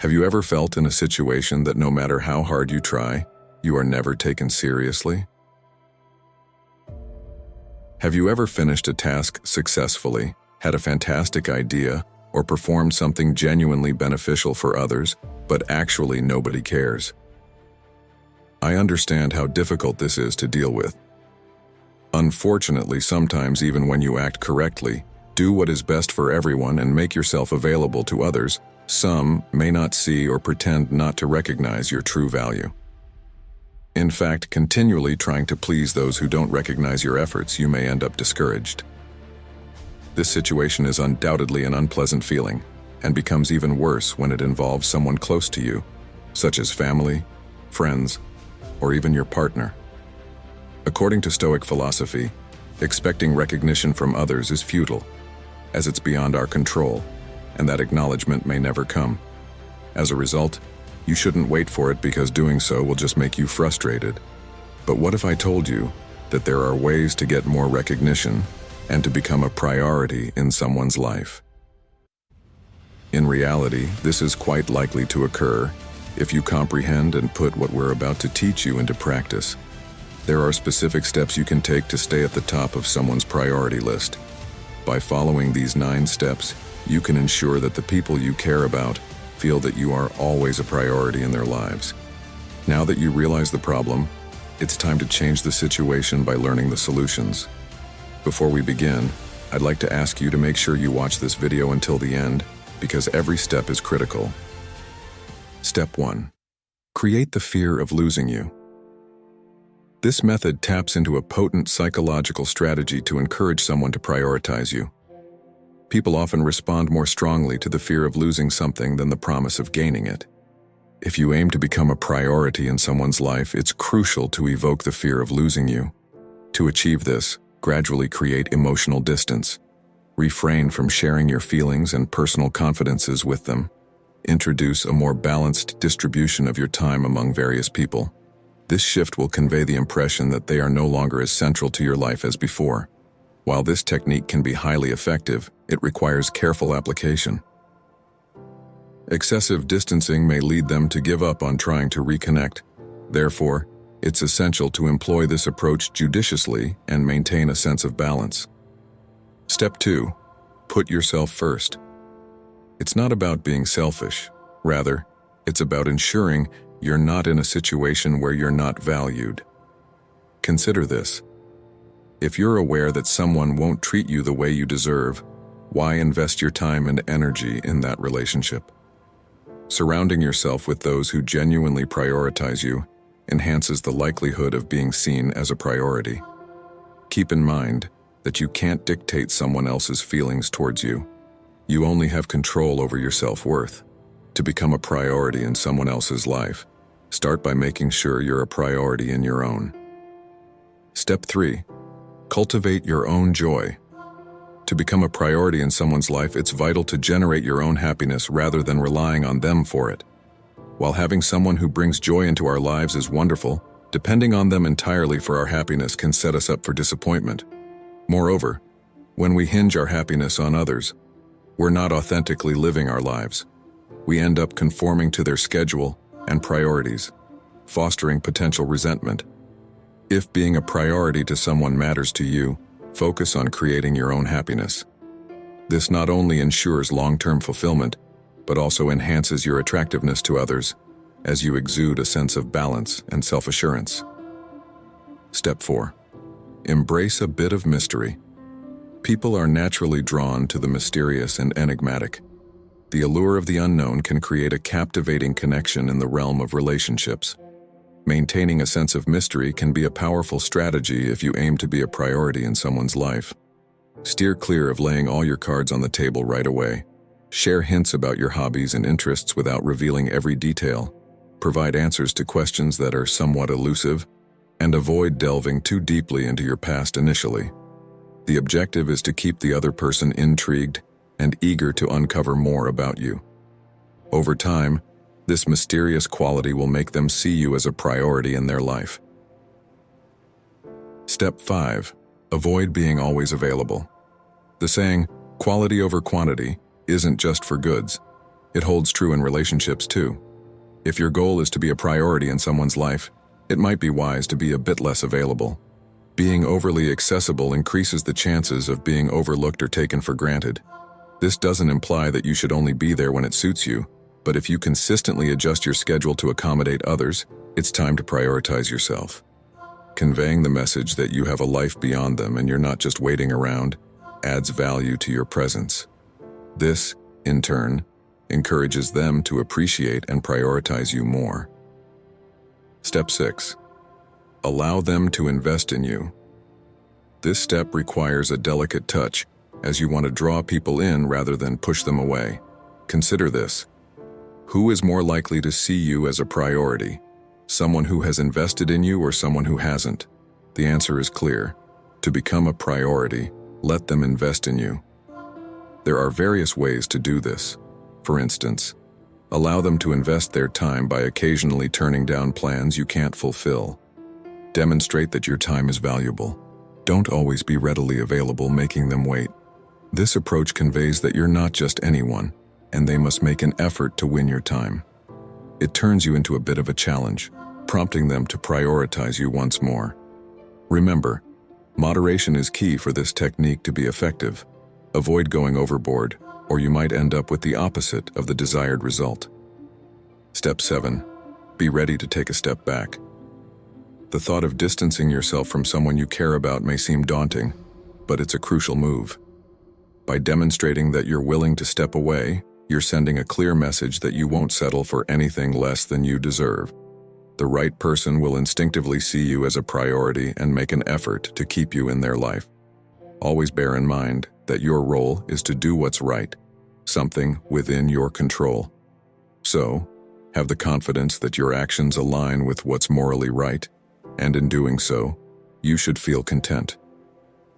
Have you ever felt in a situation that no matter how hard you try, you are never taken seriously? Have you ever finished a task successfully, had a fantastic idea, or performed something genuinely beneficial for others, but actually nobody cares? I understand how difficult this is to deal with. Unfortunately, sometimes even when you act correctly, do what is best for everyone and make yourself available to others, some may not see or pretend not to recognize your true value. In fact, continually trying to please those who don't recognize your efforts, you may end up discouraged. This situation is undoubtedly an unpleasant feeling, and becomes even worse when it involves someone close to you, such as family, friends, or even your partner. According to Stoic philosophy, expecting recognition from others is futile, as it's beyond our control, and that acknowledgement may never come. As a result, you shouldn't wait for it because doing so will just make you frustrated. But what if I told you that there are ways to get more recognition and to become a priority in someone's life? In reality, this is quite likely to occur if you comprehend and put what we're about to teach you into practice. There are specific steps you can take to stay at the top of someone's priority list. By following these 9 steps, you can ensure that the people you care about feel that you are always a priority in their lives. Now that you realize the problem, it's time to change the situation by learning the solutions. Before we begin, I'd like to ask you to make sure you watch this video until the end, because every step is critical. Step 1. Create the fear of losing you. This method taps into a potent psychological strategy to encourage someone to prioritize you. People often respond more strongly to the fear of losing something than the promise of gaining it. If you aim to become a priority in someone's life, it's crucial to evoke the fear of losing you. To achieve this, gradually create emotional distance. Refrain from sharing your feelings and personal confidences with them. Introduce a more balanced distribution of your time among various people. This shift will convey the impression that they are no longer as central to your life as before. While this technique can be highly effective, it requires careful application. Excessive distancing may lead them to give up on trying to reconnect. Therefore, it's essential to employ this approach judiciously and maintain a sense of balance. Step 2. Put yourself first. It's not about being selfish. Rather, it's about ensuring you're not in a situation where you're not valued. Consider this. If you're aware that someone won't treat you the way you deserve, why invest your time and energy in that relationship? Surrounding yourself with those who genuinely prioritize you enhances the likelihood of being seen as a priority. Keep in mind that you can't dictate someone else's feelings towards you. You only have control over your self-worth. To become a priority in someone else's life, start by making sure you're a priority in your own. Step 3. Cultivate your own joy. To become a priority in someone's life, it's vital to generate your own happiness rather than relying on them for it. While having someone who brings joy into our lives is wonderful, depending on them entirely for our happiness can set us up for disappointment. Moreover, when we hinge our happiness on others, we're not authentically living our lives. We end up conforming to their schedule and priorities, fostering potential resentment. If being a priority to someone matters to you, focus on creating your own happiness. This not only ensures long-term fulfillment, but also enhances your attractiveness to others as you exude a sense of balance and self-assurance. Step 4. Embrace a bit of mystery. People are naturally drawn to the mysterious and enigmatic. The allure of the unknown can create a captivating connection in the realm of relationships. Maintaining a sense of mystery can be a powerful strategy if you aim to be a priority in someone's life. Steer clear of laying all your cards on the table right away. Share hints about your hobbies and interests without revealing every detail. Provide answers to questions that are somewhat elusive, and avoid delving too deeply into your past initially. The objective is to keep the other person intrigued and eager to uncover more about you. Over time, this mysterious quality will make them see you as a priority in their life. Step 5. Avoid being always available. The saying, quality over quantity, isn't just for goods. It holds true in relationships too. If your goal is to be a priority in someone's life, it might be wise to be a bit less available. Being overly accessible increases the chances of being overlooked or taken for granted. This doesn't imply that you should only be there when it suits you, but if you consistently adjust your schedule to accommodate others, it's time to prioritize yourself. Conveying the message that you have a life beyond them and you're not just waiting around adds value to your presence. This, in turn, encourages them to appreciate and prioritize you more. Step 6. Allow them to invest in you. This step requires a delicate touch, as you want to draw people in rather than push them away. Consider this. Who is more likely to see you as a priority? Someone who has invested in you or someone who hasn't? The answer is clear. To become a priority, let them invest in you. There are various ways to do this. For instance, allow them to invest their time by occasionally turning down plans you can't fulfill. Demonstrate that your time is valuable. Don't always be readily available, making them wait. This approach conveys that you're not just anyone, and they must make an effort to win your time. It turns you into a bit of a challenge, prompting them to prioritize you once more. Remember, moderation is key for this technique to be effective. Avoid going overboard, or you might end up with the opposite of the desired result. Step 7. Be ready to take a step back. The thought of distancing yourself from someone you care about may seem daunting, but it's a crucial move. By demonstrating that you're willing to step away, you're sending a clear message that you won't settle for anything less than you deserve. The right person will instinctively see you as a priority and make an effort to keep you in their life. Always bear in mind that your role is to do what's right, something within your control. So, have the confidence that your actions align with what's morally right, and in doing so, you should feel content.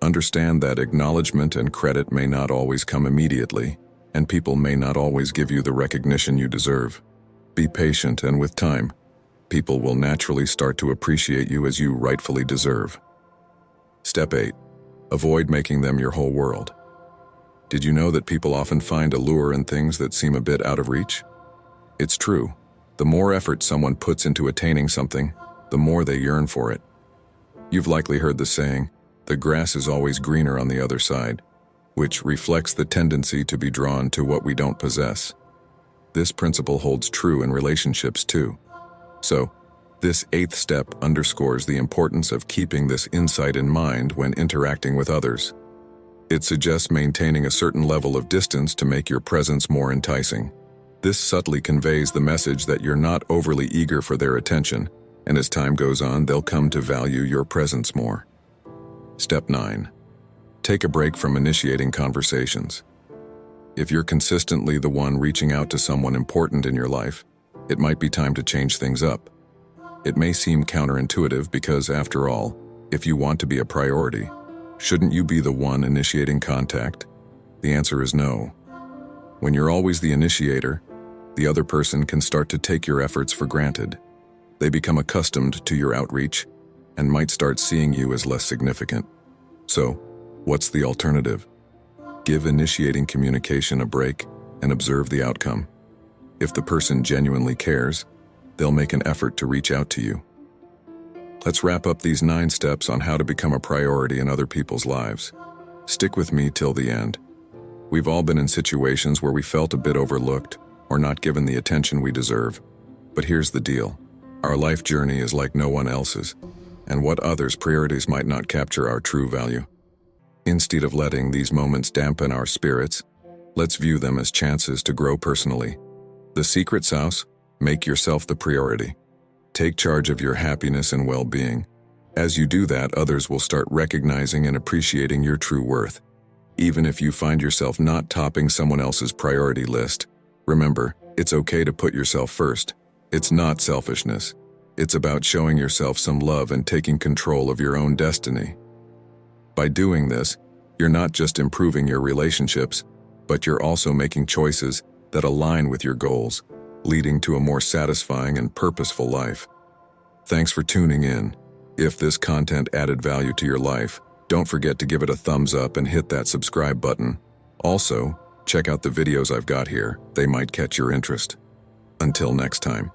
Understand that acknowledgement and credit may not always come immediately, and people may not always give you the recognition you deserve. Be patient, and with time, people will naturally start to appreciate you as you rightfully deserve. Step 8. Avoid making them your whole world. Did you know that people often find allure in things that seem a bit out of reach? It's true. The more effort someone puts into attaining something, the more they yearn for it. You've likely heard the saying, "The grass is always greener on the other side," which reflects the tendency to be drawn to what we don't possess. This principle holds true in relationships too. So, this 8th step underscores the importance of keeping this insight in mind when interacting with others. It suggests maintaining a certain level of distance to make your presence more enticing. This subtly conveys the message that you're not overly eager for their attention, and as time goes on, they'll come to value your presence more. Step 9. Take a break from initiating conversations. If you're consistently the one reaching out to someone important in your life, it might be time to change things up. It may seem counterintuitive because, after all, if you want to be a priority, shouldn't you be the one initiating contact? The answer is no. When you're always the initiator, the other person can start to take your efforts for granted. They become accustomed to your outreach and might start seeing you as less significant. So, what's the alternative? Give initiating communication a break and observe the outcome. If the person genuinely cares, they'll make an effort to reach out to you. Let's wrap up these 9 steps on how to become a priority in other people's lives. Stick with me till the end. We've all been in situations where we felt a bit overlooked or not given the attention we deserve. But here's the deal. Our life journey is like no one else's, and what others' priorities might not capture our true value. Instead of letting these moments dampen our spirits, let's view them as chances to grow personally. The secret sauce: make yourself the priority. Take charge of your happiness and well-being. As you do that, others will start recognizing and appreciating your true worth. Even if you find yourself not topping someone else's priority list, remember, it's okay to put yourself first. It's not selfishness. It's about showing yourself some love and taking control of your own destiny. By doing this, you're not just improving your relationships, but you're also making choices that align with your goals, leading to a more satisfying and purposeful life. Thanks for tuning in. If this content added value to your life, don't forget to give it a thumbs up and hit that subscribe button. Also, Check out the videos I've got here, they might catch your interest. Until next time.